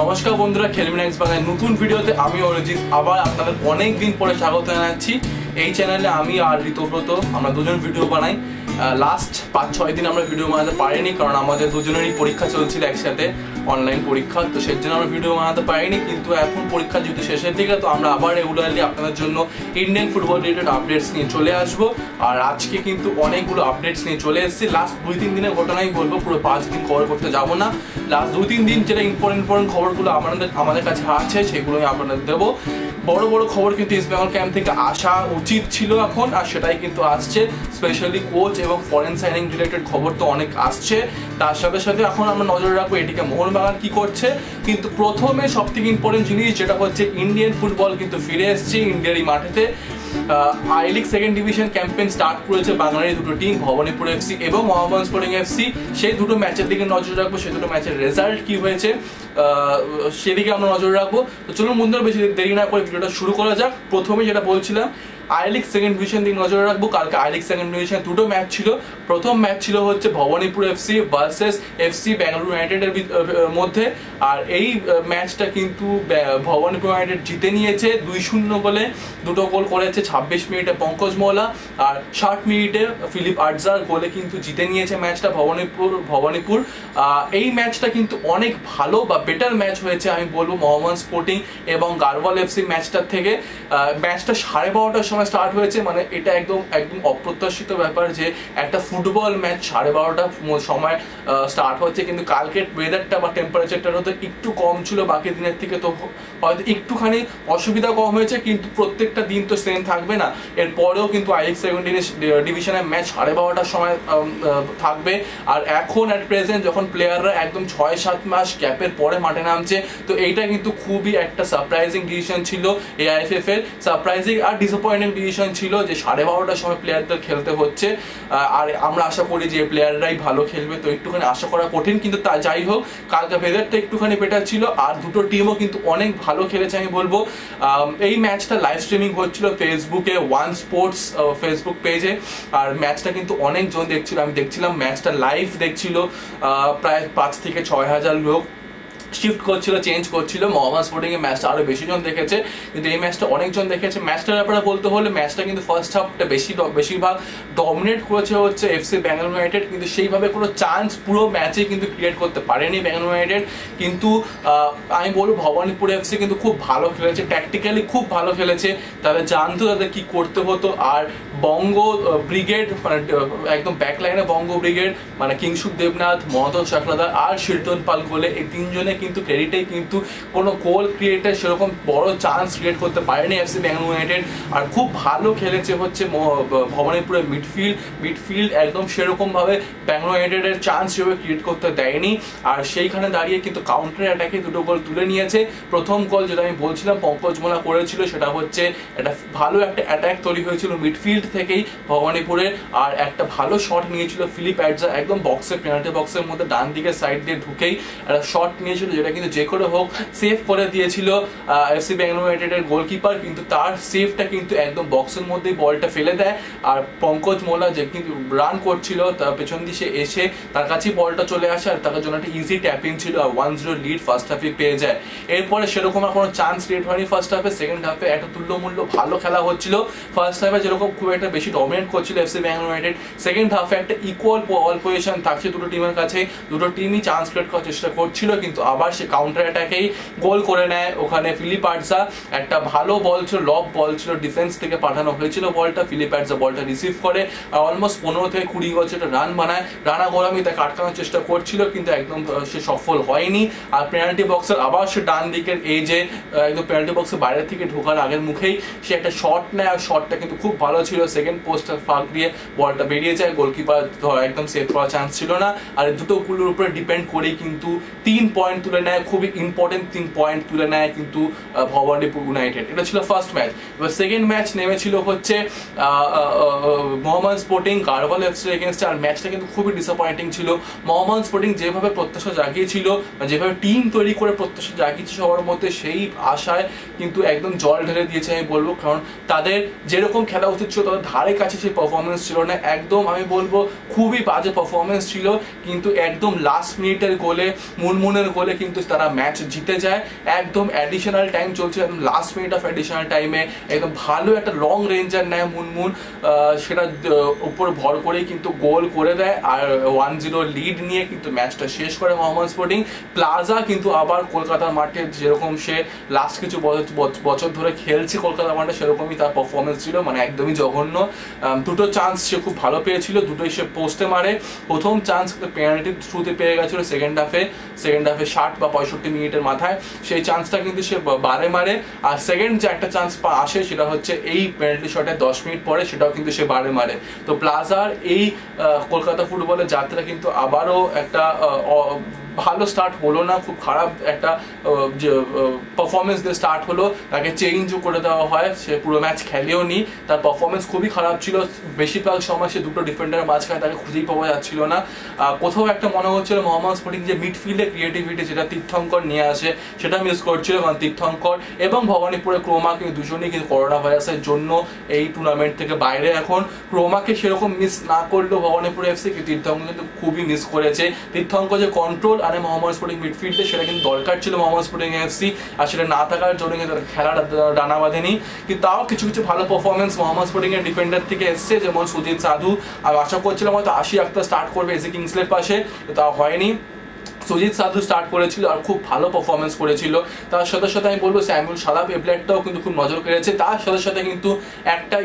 নমস্কার বন্ধুরা, খেলমিনাক্স বাংলায় নতুন ভিডিওতে আমি অরিজিৎ আবার আপনাদের অনেক দিন পরে স্বাগত জানাচ্ছি। এই চ্যানেলে আমি আর ঋতব্রত আমরা দুজন ভিডিও বানাই। লাস্ট 5-6 দিন আমরা ভিডিও বানাতে পারিনি, কারণ আমাদের দুজনেরই পরীক্ষা চলছিল একসাথে, অনলাইন পরীক্ষা। তো সেই জন্য আমরা ভিডিও বানাতে পারিনি, কিন্তু এখন পরীক্ষা যেহেতু শেষের দিকে, তো আমরা আবার রেগুলারলি আপনাদের জন্য ইন্ডিয়ান ফুটবল রিলেটেড আপডেটস নিয়ে চলে আসবো। আর আজকে কিন্তু অনেকগুলো আপডেটস নিয়ে চলে এসেছি। লাস্ট 2-3 দিনের ঘটনাই বলবো, পুরো 5 দিন কভার করতে যাবো না। লাস্ট 2-3 দিন যেটা ইম্পর্টেন্ট খবরগুলো আমাদের কাছে আছে সেগুলো আমি আপনাদের দেবো। বড় বড় খবর কিন্তু ইস্ট বেঙ্গল ক্যাম্প থেকে আসা উচিত ছিল এখন, আর সেটাই কিন্তু আসছে। স্পেশালি কোচ এবং ফরেন সাইনিং রিলেটেড খবর তো অনেক আসছে। তার সাথে সাথে এখন আমরা নজর রাখবো এটিকে মোহনবাগান কি করছে। কিন্তু প্রথমে সবথেকে ইম্পর্টেন্ট জিনিস যেটা হচ্ছে ইন্ডিয়ান ফুটবল কিন্তু ফিরে এসছে ইন্ডিয়ার এই মাঠেতে। I league second division campaign start করেছে বাংলার দুটো টিম, ভবানীপুর এফসি এবং মোহামেডান স্পোর্টিং এফসি। সেই দুটো ম্যাচের দিকে নজর রাখবো, সেই দুটো ম্যাচের রেজাল্ট কি হয়েছে সেদিকে আমরা নজর রাখবো। তো চলুন বন্ধুরা, বেশি দেরি না করে ভিডিওটা শুরু করা যাক। প্রথমে যেটা বলছিলাম, আই লিগ সেকেন্ড ডিভিশন দিকে নজর রাখবো। কালকে আই লিগ সেকেন্ড ডিভিশন দুটো ম্যাচ ছিল। প্রথম ম্যাচ ছিল হচ্ছে Bhawanipur FC versus FC Bengaluru ইউনাইটেডের মধ্যে। আর এই ম্যাচটা কিন্তু ভবানীপুর ইউনাইটেড জিতে নিয়েছে 2-0 গোলে। দুটো গোল করেছে 26 মিনিটে পঙ্কজ মোলা, আর 60 মিনিটে ফিলিপ আর্টজার গোলে কিন্তু জিতে নিয়েছে ম্যাচটা ভবানীপুর। এই ম্যাচটা কিন্তু অনেক ভালো বা বেটার ম্যাচ হয়েছে আমি বলবো মোহামেডান স্পোর্টিং এবং গারওয়াল এফসি ম্যাচটার থেকে। ম্যাচটা 12:30টার সময় স্টার্ট হয়েছে, মানে এটা একদম অপ্রত্যাশিত ব্যাপার যে একটা ফুটবল ম্যাচ 12:30টার সময় স্টার্ট হচ্ছে। কিন্তু কালকের ওয়েদারটা বা টেম্পারেচারটা হয়তো একটু কম ছিল বাকি দিনের থেকে, তো হয়তো একটুখানি অসুবিধা কম হয়েছে, কিন্তু প্রত্যেকটা দিন তো সেম থাকবে না। এরপরেও কিন্তু আই লিগ সেকেন্ড ডিভিশনের ম্যাচ 12:30টার সময় থাকবে। আর এখন অ্যাট প্রেজেন্ট যখন প্লেয়াররা একদম 6-7 মাস গ্যাপের পরে মাঠে নামছে, তো এইটা কিন্তু খুবই একটা সারপ্রাইজিং ডিসিশন ছিল এআইএফএফ এর। সারপ্রাইজিং আর ডিসঅ্যাপয়েন্টিং ডিসিশন ছিল যে 12:30টার সময় প্লেয়ারদের খেলতে হচ্ছে। আর আমরা আশা করি যে প্লেয়াররাই ভালো খেলবে, তো একটুখানি আশা করা কঠিন, কিন্তু তা যাই হোক কালকে ওয়েদারটা একটুখানি বেটার ছিল। আর দুটো টিমও কিন্তু অনেক ভালো খেলেছে আমি বলবো। এই ম্যাচটা লাইভ স্ট্রিমিং হচ্ছিল ফেসবুকে, ওয়ান স্পোর্টস ফেসবুক পেজে। আর ম্যাচটা কিন্তু অনেকজন দেখছিল, আমি দেখছিলাম ম্যাচটা লাইভ দেখছিল প্রায় 5 থেকে 6 হাজার লোক। শিফট করছিল, চেঞ্জ করছিল। মোহামেডান স্পোর্টিং এর ম্যাচটা আরো বেশি জন দেখেছে, কিন্তু এই ম্যাচটা অনেকজন দেখেছে। ম্যাচটার ব্যাপারে বলতে হলে ম্যাচটা কিন্তু ফার্স্ট হাফটা বেশিরভাগ ডমিনেট করেছে হচ্ছে এফসি ব্যাঙ্গালুরু ইউনাইটেড, কিন্তু সেইভাবে কোনো চান্স পুরো ম্যাচে কিন্তু ক্রিয়েট করতে পারেনি ব্যাঙ্গালুরু ইউনাইটেড। কিন্তু আমি বলবো ভবানীপুর এফসি কিন্তু খুব ভালো খেলেছে, ট্যাকটিক্যালি খুব ভালো খেলেছে। তাদের জানতো তাদের কি করতে হতো। আর বঙ্গ ব্রিগেড, মানে একদম ব্যাকলাইনে বঙ্গ ব্রিগেড, মানে কিংশুক দেবনাথ, মহাতন শাকলাদার আর শিল্টন পাল গোলে, এই তিনজনে কিন্তু ক্রেডিটে কিন্তু কোনো গোল ক্রিয়েটে সেরকম বড় চান্স ক্রিয়েট করতে পারেনি এফসি ব্যাঙ্গালুরু ইউনাইটেড। আর খুব ভালো খেলেছে হচ্ছে ভবানীপুরের মিডফিল্ড একদম সেরকমভাবে ব্যাঙ্গালুরু ইউনাইটেডের চান্স হিসেবে ক্রিয়েট করতে দেয়নি। আর সেইখানে দাঁড়িয়ে কিন্তু কাউন্টার অ্যাটাকে দুটো গোল তুলে নিয়েছে। প্রথম গোল যেটা আমি বলছিলাম পঙ্কজ মোলা করেছিল, সেটা হচ্ছে একটা ভালো একটা অ্যাটাক তৈরি হয়েছিল মিডফিল্ড থেকেই ভবানীপুরের। আর একটা ভালো শট নিয়েছিল ফিলিপ আর্টজার, একদম বক্সের পেনাল্টি বক্সের মধ্যে ডান দিকে সাইড দিয়ে ঢুকেই একটা শট নিয়েছিল, যেটা কিন্তু যে করে হোক সেভ করে দিয়েছিল এফসি ব্যাঙ্গালুরু ইউনাইটেডের গোলকিপার। কিন্তু তার সেভটা কিন্তু একদম বক্সের মধ্যেই বলটা ফেলে দেয়। আর পঙ্কজ মোলা যে কিন্তু রান করছিল, তার পেছন দিকে এসে তার কাছেই বলটা চলে আসে, আর তার জন্য একটা ইজি ট্যাপিং ছিল। আর 1-0 লিড ফার্স্ট হাফে পেয়ে যায়। এরপরে সেরকম আর কোনো চান্স ক্রিয়েট হয়নি ফার্স্ট হাফে। সেকেন্ড হাফে একটা তুল্যমূল্য ভালো খেলা হচ্ছিল। ফার্স্ট হাফে যেরকম খুব একটা বেশি ডমিনেট করছিল এফসি ব্যাঙ্গালুরু ইউনাইটেড, সেকেন্ড হাফে একটা ইকুয়াল বল পজিশন থাকছে দুটো টিমের কাছে। দুটো টিমই চান্স ক্রিয়েট করার চেষ্টা করছিল, কিন্তু আবার সে কাউন্টার অ্যাটাকেই গোল করে নেয়। ওখানে ফিলিপ আর্টজা, একটা ভালো বল ছিল, লব বল ছিল, ডিফেন্স থেকে পাঠানো হয়েছিল বলটা। ফিলিপ আর্টজা বলটা রিসিভ করে অলমোস্ট 15 থেকে 20 গজ একটা রান বানায়। রানা গোলামি তাকে আটকানোর চেষ্টা করছিল, কিন্তু একদম সে সফল হয়নি। আর পেনাল্টি বক্সের আবার সে ডান দিকের এই যে একদম পেনাল্টি বক্সের বাইরে থেকে ঢোকার আগের মুখেই সে একটা শট নেয়। আর শটটা কিন্তু খুব ভালো ছিল, সেকেন্ড পোস্টের ফাঁক দিয়ে বলটা বেরিয়ে যায়। গোলকিপার একদম সেভ করার চান্স ছিল না। আর দুটো গুলোর উপরে ডিপেন্ড করেই কিন্তু 3 পয়েন্ট তুলে নেয়, খুবই ইম্পর্টেন্ট 3 পয়েন্ট তুলে নেয় কিন্তু ভবানীপুর ইউনাইটেড। এটা ছিল ফার্স্ট ম্যাচ। এবার সেকেন্ড ম্যাচ নেমেছিল হচ্ছে মোহামেডান স্পোর্টিং গারওয়াল এফসি এগেনস্টে। আর ম্যাচটা কিন্তু খুবই ডিসঅ্যাপয়েন্টিং ছিল। মোহামেডান স্পোর্টিং যেভাবে প্রত্যাশা জাগিয়েছিল, যেভাবে টিম তৈরি করে প্রত্যাশা জাগিয়েছে সবার মধ্যে, সেই আশায় কিন্তু একদম জল ঢেলে দিয়েছে আমি বলবো। কারণ তাদের যেরকম খেলা উচিত ছিল তাদের ধারে কাছে সেই পারফরমেন্স ছিল না, একদম আমি বলবো খুবই বাজে পারফরমেন্স ছিল। কিন্তু একদম লাস্ট মিনিটের গোলে, মুনমুনের গোলে কিন্তু তারা ম্যাচ জিতে যায়। একদম অ্যাডিশনাল টাইম চলছে, একদম লাস্ট মিনিট অফ অ্যাডিশনাল টাইমে একদম ভালো একটা লং রেঞ্জার নেয় মুনমুন, সেটা উপর ভর করেই কিন্তু গোল করে দেয় আর 1-0 লিড নিয়ে কিন্তু ম্যাচটা শেষ করে মোহাম্মদ স্পোর্টিং। প্লাজা কিন্তু আবার কলকাতার মাঠে যেরকম সে লাস্ট কিছু বছর ধরে খেলছে কলকাতা মাঠে সেরকমই তার পারফরমেন্স ছিল, মানে একদমই জঘন্য। দুটো চান্স সে খুব ভালো পেয়েছিল, দুটোই সে পোস্টে মারে। প্রথম চান্স পেনাল্টির থ্রুতে পেয়ে গেছিল সেকেন্ড হাফে 60 বা 65 মিনিটের মাথায়, সেই চান্সটা কিন্তু সে বারে মারে। আর সেকেন্ড যে একটা চান্স আসে সেটা হচ্ছে এই পেনাল্টি শটে 10 মিনিট পরে, সেটাও কিন্তু সে বারে মারে। তো প্লাজার এই কলকাতা ফুটবলের যাত্রা কিন্তু আবারও একটা ভালো স্টার্ট হলো না, খুব খারাপ একটা যে পারফরমেন্স দিয়ে স্টার্ট হলো, তাকে চেঞ্জও করে দেওয়া হয়, সে পুরো ম্যাচ খেলেও নি, তার পারফরমেন্স খুবই খারাপ ছিল। বেশিরভাগ সময় সে দুটো ডিফেন্ডারের মাঝখানে তাকে খুঁজেই পাওয়া যাচ্ছিল না। কোথাও একটা মনে হচ্ছিল মোহাম্মদ স্পোর্টিং যে মিডফিল্ডে ক্রিয়েটিভিটি যেটা তীর্থঙ্কর নিয়ে আসে সেটা মিস করছিল, কারণ তীর্থঙ্কর এবং ভবানীপুরের ক্রোমা কিন্তু দুজনেই কিন্তু করোনা ভাইরাসের জন্য এই টুর্নামেন্ট থেকে বাইরে। এখন ক্রোমাকে সেরকম মিস না করলেও ভবানীপুর এফসি তীর্থঙ্কর কিন্তু খুবই মিস করেছে। তীর্থঙ্কর যে কন্ট্রোল আনে মোহাম্মদ স্পোর্টিং মিডফিল্ডে সেটা কিন্তু দরকার ছিল মোহাম্মদ স্পোর্টিং এফসি, আর সেটা না থাকার জন্য কিন্তু খেলাটা ডানা বাঁধেনি। কিন্তু তাও কিছু কিছু ভালো পারফরমেন্স মোহাম্মদ স্পোর্টিং এর ডিফেন্ডার থেকে এসছে, যেমন সুজিত সাধু। আমি আশা করছিলাম হয়তো আশি আক্তার স্টার্ট করবে এসি কিংসলের পাশে, তা হয়নি। সুজিত সাধু স্টার্ট করেছিল আর খুব ভালো পারফরমেন্স করেছিল। তার সাথে সাথে আমি বলবো স্যামুয়েল সাদাব এই প্লেয়ারটাও কিন্তু খুব নজর কেড়েছে। তার সাথে সাথে কিন্তু একটা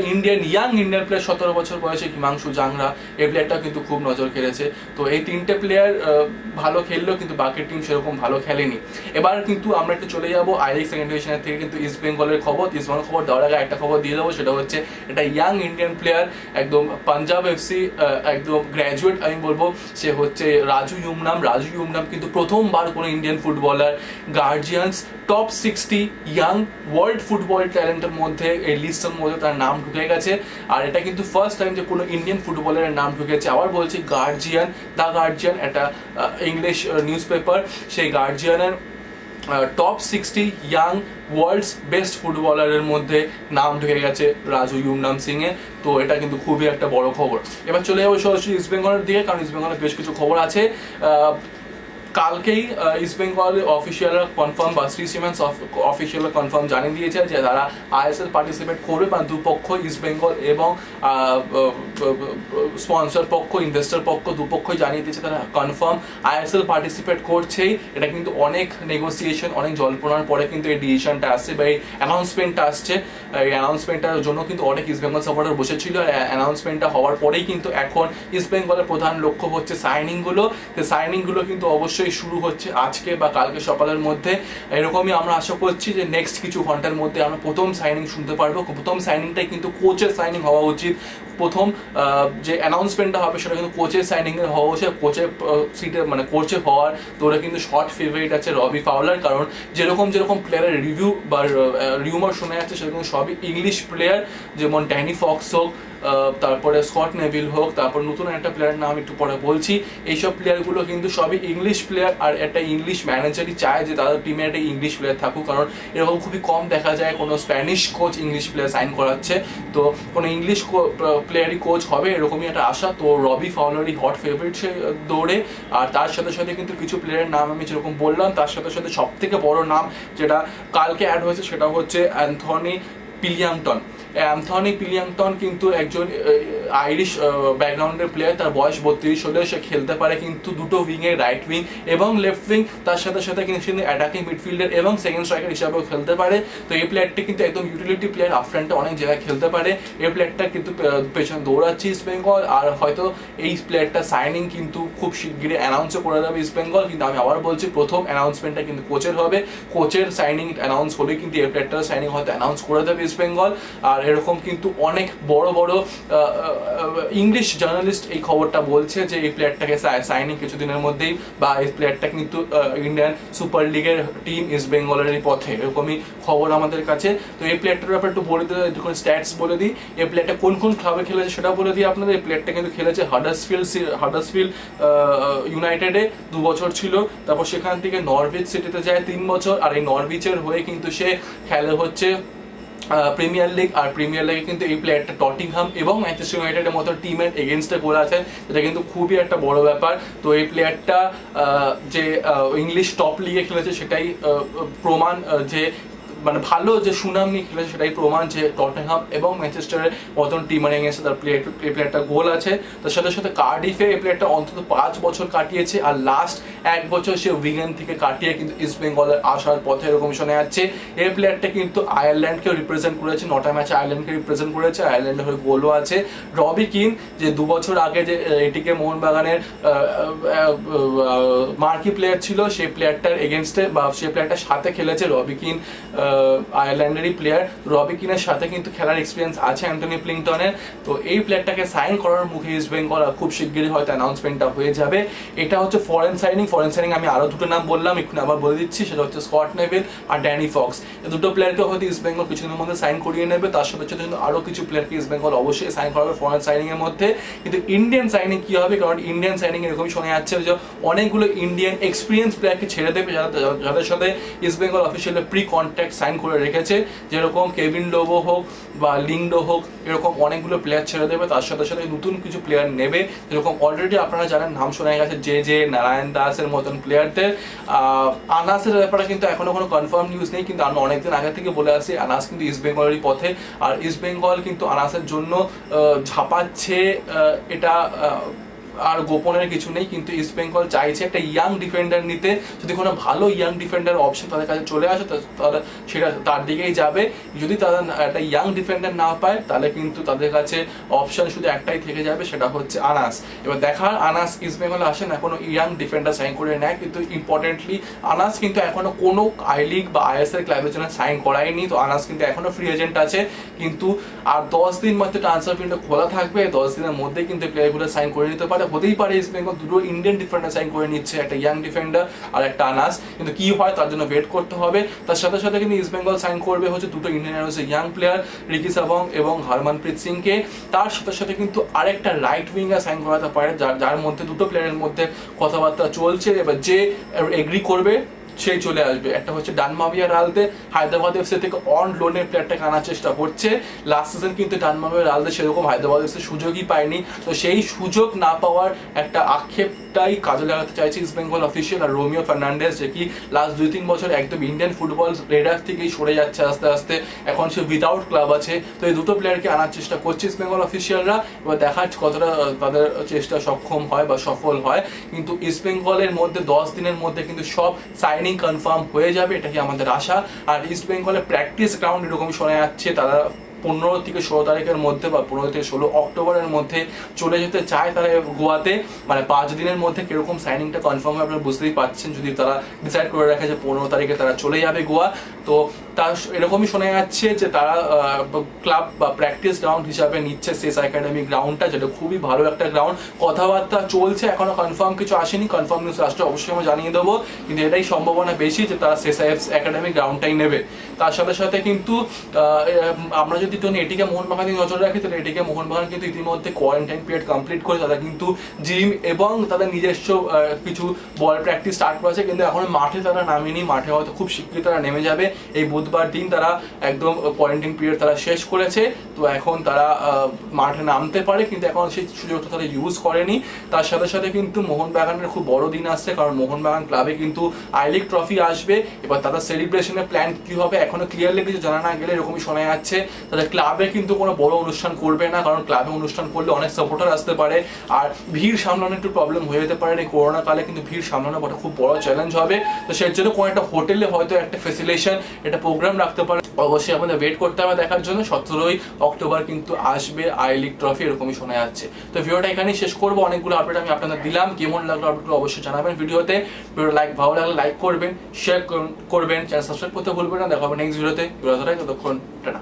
ইয়াং ইন্ডিয়ান প্লেয়ার 17 বছর বয়সে হিমাংশু জাংরা, এই প্লেয়ারটাও কিন্তু খুব নজর কেড়েছে। তো এই তিনটে প্লেয়ার ভালো খেললেও কিন্তু বাকি টিম সেরকম ভালো খেলেনি। এবার কিন্তু আমরা একটু চলে যাবো আই লিগ সেকেন্ড ডিভিশনের থেকে কিন্তু ইস্ট বেঙ্গলের খবর। ইস্ট বেঙ্গল খবর দেওয়ার আগে একটা খবর দিয়ে দেবো, সেটা হচ্ছে একটা ইয়াং ইন্ডিয়ান প্লেয়ার, একদম পাঞ্জাব এফসি একদম গ্র্যাজুয়েট আমি বলবো, সে হচ্ছে রাজু ইউমনাম। রাজু ইউমনাম কিন্তু প্রথমবার কোনো Indian footballer Guardian's top 60 young world football ট্যালেন্টের মধ্যে এই লিস্টের মধ্যে তার নাম ঢুকে গেছে। আর এটা কিন্তু ফার্স্ট টাইম যে কোনো ইন্ডিয়ান ফুটবলারের নাম ঢুকেছে। আবার বলছি গার্জিয়ান, দ্য গার্জিয়ান একটা ইংলিশ নিউজ পেপার, সেই গার্জিয়ানের টপ 60 ইয়াং ওয়ার্ল্ডস বেস্ট ফুটবলারের মধ্যে নাম ঢুকে গেছে রাজু ইউমনাম সিং এ। তো এটা কিন্তু খুবই একটা বড় খবর। এবার চলে যাবো সরাসরি ইস্ট বেঙ্গলের দিকে, কারণ ইস্ট বেঙ্গলের বেশ কিছু খবর আছে। কালকেই ইস্ট বেঙ্গল অফিসিয়ালরা কনফার্ম বা শ্রী সিমেন্স অফিসিয়ালরা কনফার্ম জানিয়ে দিয়েছে যে তারা আইএসএল পার্টিসিপেট করবে, বা দুপক্ষ ইস্ট বেঙ্গল এবং স্পন্সর পক্ষ ইনভেস্টর পক্ষ দুপক্ষই জানিয়ে দিয়েছে তারা কনফার্ম আইএসএল পার্টিসিপেট করছেই। এটা কিন্তু অনেক নেগোসিয়েশন অনেক জল্পনার পরে কিন্তু এই ডিসিশনটা আসছে বা এই অ্যানাউন্সমেন্টটা আসছে। এই অ্যানাউন্সমেন্টটার জন্য কিন্তু অনেক ইস্ট বেঙ্গল সাপোর্টার বসেছিল। অ্যানাউন্সমেন্টটা হওয়ার পরেই কিন্তু এখন ইস্ট বেঙ্গলের প্রধান লক্ষ্য হচ্ছে সাইনিংগুলো। সেই সাইনিংগুলো কিন্তু অবশ্যই শুরু হচ্ছে আজকে বা কালকে সকালের মধ্যে। এরকমই আমরা আশা করছি যে নেক্সট কিছু ঘন্টার মধ্যে আমরা প্রথম সাইনিং শুনতে পারবো। প্রথম সাইনিংটাই কিন্তু কোচের সাইনিং হওয়া উচিত। প্রথম যে অ্যানাউন্সমেন্টটা হবে সেটা কিন্তু কোচের সাইনিং এর হওয়া উচিত। কোচের সিটে মানে কোচে হওয়ার তো ওরা কিন্তু শর্ট ফেভারিট আছে রবি ফাউলার, কারণ যেরকম প্লেয়ারের রিভিউ বা রিউমার শোনা যাচ্ছে সেরকম সবই ইংলিশ প্লেয়ার, যেমন ড্যানি ফক্স হোক, তারপরে স্কট নেভিল হোক, তারপর নতুন একটা প্লেয়ারের নাম একটু পরে বলছি। এইসব প্লেয়ারগুলো কিন্তু সবই ইংলিশ প্লেয়ার, আর একটা ইংলিশ ম্যানেজারই চায় যে তাদের টিমে একটা ইংলিশ প্লেয়ার থাকুক, কারণ এরকম খুবই কম দেখা যায় কোনো Spanish coach English player sign করাচ্ছে। তো কোনো ইংলিশ প্লেয়ারই কোচ হবে এরকমই একটা আশা। তো রবি ফাউলারই হট ফেভারিট সে দৌড়ে। আর তার সাথে সাথে কিন্তু কিছু প্লেয়ারের নাম আমি যেরকম বললাম, তার সাথে সাথে সব থেকে বড় নাম যেটা কালকে অ্যাড হয়েছে সেটা হচ্ছে অ্যান্থনি পিলিয়াংটন। অ্যান্থনি পিলিয়াংটন কিন্তু একজন আইরিশ ব্যাকগ্রাউন্ডের প্লেয়ার, তার বয়স 32 হলেও সে খেলতে পারে কিন্তু দুটো উইংয়ে, রাইট উইং এবং লেফট উইং। তার সাথে সাথে কিন্তু সে অ্যাটাকিং মিডফিল্ডার এবং সেকেন্ড স্ট্রাইকার হিসাবেও খেলতে পারে। তো এই প্লেয়ারটি কিন্তু একদম ইউটিলিটি প্লেয়ার, আপ ফ্রন্টে অনেক জায়গায় খেলতে পারে। এই প্লেয়ারটা কিন্তু পেছনে দৌড়াচ্ছে ইস্ট বেঙ্গল, আর হয়তো এই প্লেয়ারটা সাইনিং কিন্তু খুব শিগগিরই অ্যানাউন্সও করে দেবে ইস্ট বেঙ্গল। কিন্তু আমি আবার বলছি প্রথম অ্যানাউন্সমেন্টটা কিন্তু কোচের হবে। কোচের সাইনিং অ্যানাউন্স হলে কিন্তু এই প্লেয়ারটার সাইনিং হয়তো অ্যানাউন্স করে দেবে ইস্ট বেঙ্গল। আর এরকম কিন্তু অনেক বড় বড় ইংলিশ জার্নালিস্ট এই খবরটা বলছে যে এই প্লেয়ারটাকে সাইনিং কিছুদিনের মধ্যেই, বা এই প্লেয়ারটা কিন্তু ইন্ডিয়ান সুপার লিগের টিম ইস্ট বেঙ্গলের পথে, এরকমই খবর আমাদের কাছে। তো এই প্লেয়ারটার ব্যাপারে একটু বলে দিই, দেখুন স্ট্যাটস বলে দিই। এই প্লেয়ারটা কোন কোন ক্লাবে খেলেছে সেটা বলে দিই আপনাদের। এই প্লেয়ারটা কিন্তু খেলেছে হাডার্সফিল্ড ইউনাইটেডে 2 বছর ছিল, তারপর সেখান থেকে নরউইচ সিটিতে যায় 3 বছর, আর এই নরউইচের হয়ে কিন্তু সে খেলে হচ্ছে প্রিমিয়ার লিগ, আর প্রিমিয়ার লিগে কিন্তু এই প্লেয়ারটা টটিংহাম এবং ম্যানচেস্টার ইউনাইটেডের মতো টিমের এগেনস্টে গোল আছে, যেটা কিন্তু খুবই একটা বড় ব্যাপার। তো এই প্লেয়ারটা যে ইংলিশ টপ লিগে খেলেছে সেটাই প্রমাণ, যে মানে ভালো যে সুনাম নিয়ে খেলেছে সেটাই প্রমাণ যে টটেনহাম এবং ম্যানচেস্টারের মতন টিমের এগেন্সে তার প্লেয়ারটা গোল আছে। তার সাথে সাথে কার্ডিফে এই প্লেয়ারটা অন্তত 5 বছর কাটিয়েছে, আর লাস্ট 1 বছর সে উইগান থেকে কাটিয়ে কিন্তু ইস্ট বেঙ্গলের আসার পথে এরকম শোনা যাচ্ছে। এই প্লেয়ারটা কিন্তু আয়ারল্যান্ডকেও রিপ্রেজেন্ট করেছে, 9টা ম্যাচে আয়ারল্যান্ডকে রিপ্রেজেন্ট করেছে, আয়ারল্যান্ডের হয়ে গোলও আছে। রবি কিন যে 2 বছর আগে যে এটিকে মোহনবাগানের মার্কি প্লেয়ার ছিল, সেই প্লেয়ারটার এগেনস্টে বা সেই প্লেয়ারটার সাথে খেলেছে। রবি কিন আয়ারল্যান্ডেরই প্লেয়ার, রবি কিনের সাথে কিন্তু খেলার এক্সপিরিয়েন্স আছে অ্যান্টনি প্লিংটনের। তো এই প্লেয়ারটাকে সাইন করার মুখে ইস্ট বেঙ্গল খুব শিগগিরই হয়তো অ্যানাউন্সমেন্টটা হয়ে যাবে। এটা হচ্ছে ফরেন সাইনিং। আমি আরো দুটো নাম বললাম, এখন আবার বলে দিচ্ছি, সেটা হচ্ছে স্কট নেভিল আর ড্যানি ফক্স। এই দুটো প্লেয়ারকে হয়তো ইস্ট বেঙ্গল কিছুদিনের মধ্যে সাইন করিয়ে নেবে। তার সাথে সাথে কিন্তু আরো কিছু প্লেয়ারকে ইস্ট বেঙ্গল অবশ্যই সাইন করাবে ফরেন সাইনিং এর মধ্যে। কিন্তু ইন্ডিয়ান সাইনিং কি হবে, কারণ ইন্ডিয়ান সাইনিং এরকমই শোনা যাচ্ছে যে অনেকগুলো ইন্ডিয়ান এক্সপিরিয়েন্স প্লেয়ারকে ছেড়ে দেবে, যাদের সাথে East Bengal officially pre contract sign করে রেখেছে, যেরকম কেভিন লোবো হোক বা লিংডো হোক, এরকম অনেকগুলো প্লেয়ার ছেড়ে দেবে। তার সাথে সাথে নতুন কিছু প্লেয়ার নেবে, যেরকম অলরেডি আপনারা জানেন নাম শোনা গেছে জে নারায়ণ দাসের মতন প্লেয়ারদের। আনাসের ব্যাপারে কিন্তু এখনো কোনো কনফার্ম নিউজ নেই, কিন্তু আমরা অনেকদিন আগে থেকে বলে আসছি আনাস কিন্তু ইস্ট বেঙ্গলেরই পথে, আর ইস্ট বেঙ্গল কিন্তু আনাসের জন্য ঝাঁপাচ্ছে, এটা আর গোপনের কিছু নেই। কিন্তু ইস্ট বেঙ্গল চাইছে একটা ইয়াং ডিফেন্ডার নিতে, যদি কোনো ভালো ইয়াং ডিফেন্ডার অপশন তাদের কাছে চলে আসে তারা সেটা তার দিকেই যাবে। যদি তারা একটা ইয়াং ডিফেন্ডার না পায় তাহলে কিন্তু তাদের কাছে অপশন শুধু একটাই থেকে যাবে, সেটা হচ্ছে আনাস। এবার দেখার আনাস ইস্ট বেঙ্গলে আসেন এখনো ইয়াং ডিফেন্ডার সাইন করে নেয়, কিন্তু ইম্পর্টেন্টলি আনাস কিন্তু এখনো কোনো আই লিগ বা আইএসএল ক্লাবের জন্য সাইন করায়নি। তো আনাস কিন্তু এখনো ফ্রি এজেন্ট আছে, কিন্তু আর 10 দিন মাত্র ট্রান্সফার উইন্ডো খোলা থাকবে। 10 দিনের মধ্যে কিন্তু প্লেয়ারগুলো সাইন করে নিতে পারে। হতেই পারে ইস্ট বেঙ্গল দুটো ইন্ডিয়ান ডিফেন্ডার সাইন করে নিচ্ছে, একটা ইয়াং ডিফেন্ডার আর একটা আনাস, কিন্তু কি হয় তার জন্য ওয়েট করতে হবে। তার সাথে সাথে কিন্তু ইস্ট বেঙ্গল সাইন করবে হচ্ছে দুটো ইন্ডিয়ান ইয়াং প্লেয়ার, রিকি সাবং এবং হরমনপ্রীত সিংকে। তার সাথে সাথে কিন্তু আরেকটা রাইট উইঙ্গার সাইন করাতে পারে, যার মধ্যে দুটো প্লেয়ারের মধ্যে কথাবার্তা চলছে। এবার যে এগ্রি করবে সেই চলে আসবে। একটা হচ্ছে ডানমাভিয়া রালদে, হায়দ্রাবাদ এফসি থেকে অন লোনের প্লেয়ারটাকে আনার চেষ্টা করছে। লাস্ট সিজন কিন্তু ডানমাভিয়া রালদে সেরকম হায়দ্রাবাদ এফসি সুযোগই পায়নি, তো সেই সুযোগ না পাওয়ার একটা আক্ষেপটাই কাজে লাগাতে চাইছে ইস্ট বেঙ্গল অফিসিয়াল। আর রোমিও ফার্নান্ডেজ, যে কি লাস্ট 2-3 বছর একদম ইন্ডিয়ান ফুটবল রেডার থেকেই সরে যাচ্ছে আস্তে আস্তে, এখন সে উইদাউট ক্লাব আছে। তো এই দুটো প্লেয়ারকে আনার চেষ্টা করছে ইস্ট বেঙ্গল অফিসিয়ালরা। এবার দেখা কতটা তাদের চেষ্টা সক্ষম হয় বা সফল হয়। কিন্তু ইস্ট বেঙ্গলের মধ্যে 10 দিনের মধ্যে কিন্তু সব সাইনিং কনফার্ম হয়ে যাবে, এটাই আমাদের আশা। আর ইস্ট বেঙ্গলের প্র্যাকটিস গ্রাউন্ড এরকম শোনা যাচ্ছে তারা 15 থেকে 16 তারিখের মধ্যে বা 15 থেকে 16 অক্টোবরের মধ্যে চলে যেতে চায় তারা গোয়াতে। মানে 5 দিনের মধ্যে কিরকম সাইনিংটা কনফার্ম হবে আপনারা বুঝতেই পারছেন, যদি তারা ডিসাইড করে রাখে যে 15 তারিখে তারা চলে যাবে গোয়া। তো তার এরকমই শোনা যাচ্ছে যে তারা ক্লাব বা প্র্যাকটিস গ্রাউন্ড হিসাবে নিচ্ছে সেস একাডেমি গ্রাউন্ডটা, যেটা খুবই ভালো একটা গ্রাউন্ড। কথাবার্তা চলছে, এখনো কনফার্ম কিছু আসেনি, কনফার্ম নিউজ আসলে অবশ্যই আমরা জানিয়ে দেবো, কিন্তু এটাই সম্ভাবনা বেশি যে তারা সেস একাডেমি গ্রাউন্ডটাই নেবে। তার সাথে সাথে কিন্তু আমরা যদি এটিকে মোহনবাগান নজর রাখি, তাহলে এটিকে মোহনবাগান কিন্তু ইতিমধ্যে কোয়ারেন্টাইন পিরিয়ড কমপ্লিট করে তারা কিন্তু জিম এবং তাদের নিজস্ব কিছু বল প্র্যাকটিস স্টার্ট করেছে, কিন্তু এখন মাঠে তারা নামেনি। মাঠে হয়তো খুব শীঘ্রই তারা নেমে যাবে। এই বুধবার দিন তারা একদম কোয়ারেন্টাইন পিরিয়ড তারা শেষ করেছে, তো এখন তারা মাঠে নামতে পারে, কিন্তু এখন সেই সুযোগটা তারা ইউজ করেনি। তার সাথে সাথে কিন্তু মোহনবাগানের খুব বড় দিন আসছে, কারণ মোহনবাগান ক্লাবে কিন্তু আই লিগ ট্রফি আসবে। এবার তাদের সেলিব্রেশনের প্ল্যান কি হবে এখনো ক্লিয়ারলি কিছু জানা না গেলে, এরকমই শোনা যাচ্ছে তাদের ক্লাবে কিন্তু কোনো বড় অনুষ্ঠান করবে না, কারণ ক্লাবে অনুষ্ঠান করলে অনেক সাপোর্টার আসতে পারে আর ভিড় সামলানো একটু প্রবলেম হয়ে যেতে পারে। এই করোনা কালে কিন্তু ভিড় সামলানো একটা খুব বড় চ্যালেঞ্জ হবে। তো সেই জন্য কোনো একটা হোটেলে হয়তো একটা ফেসিলেশন একটা প্রোগ্রাম রাখতে পারে। অবশ্যই আমাদের ওয়েট করতে হবে দেখার জন্য। 17 অক্টোবর কিন্তু আসবে আই লিগ ট্রফি, এরকমই শোনা যাচ্ছে। তো ভিডিওটা এখানেই শেষ করবো। অনেকগুলো আপডেট আমি আপনাদের দিলাম, কেমন লাগলো আপডেটগুলো অবশ্যই জানাবেন ভিডিওতে। ভিডিও ভালো লাগলে লাইক করবেন, শেয়ার করবেন, চ্যানেল সাবস্ক্রাইব করতে ভুলবেন না। দেখা হবে নেক্সট ভিডিওতে। ততক্ষণ টাটা।